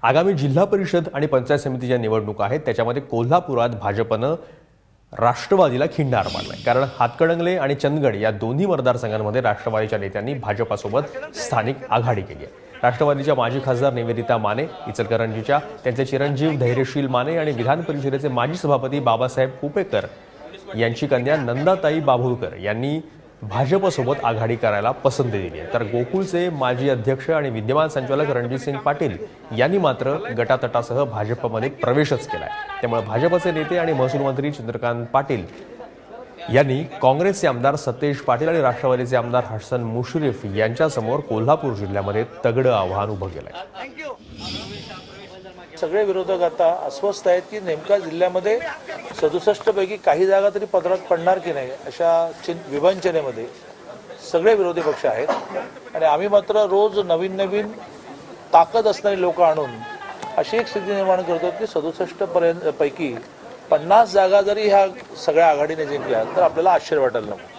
आगामी जिल्हा परिषद आणि पंचायत समितीच्या निवडणुका आहेत, त्याच्यामध्ये कोल्हापुरात भाजपनं राष्ट्रवादीला खिंडार मारलाय। कारण हातकणंगले आणि चंदगड या दोन्ही मतदारसंघांमध्ये राष्ट्रवादीच्या नेत्यांनी भाजपसोबत स्थानिक आघाडी केली आहे। राष्ट्रवादीच्या माजी खासदार निवेदिता माने, इचलकरंजीच्या त्यांचे चिरंजीव धैर्यशील माने आणि विधान परिषदेचे माजी सभापती बाबासाहेब कुपेकर यांची कन्या नंदाताई बाभुळकर यांनी भाजपसोबत आघाडी करायला पसंती दिली आहे। तर गोकुळचे माजी अध्यक्ष आणि विद्यमान संचालक रणजितसिंग पाटील यांनी मात्र गटातटासह भाजपमध्ये प्रवेशच केलाय। त्यामुळे भाजपचे नेते आणि महसूल मंत्री चंद्रकांत पाटील यांनी काँग्रेसचे आमदार सतेज पाटील आणि राष्ट्रवादीचे आमदार हसन मुश्रीफ यांच्यासमोर कोल्हापूर जिल्ह्यामध्ये तगडं आव्हान उभं केलंय। सगळे विरोधक आता अस्वस्थ आहेत की नेमका जिल्ह्यामध्ये 67 पैकी काही जागा तरी पदरात पडणार की नाही अशा विवंचनेमध्ये सगळे विरोधी पक्ष आहेत। आणि आम्ही मात्र रोज नवीन नवीन ताकद असणारी लोक आणून अशी एक स्थिती निर्माण करतो की 67 पैकी 50 जागा जरी ह्या सगळ्या आघाडीने जिंकल्या तर आपल्याला आश्चर्य वाटायला नको।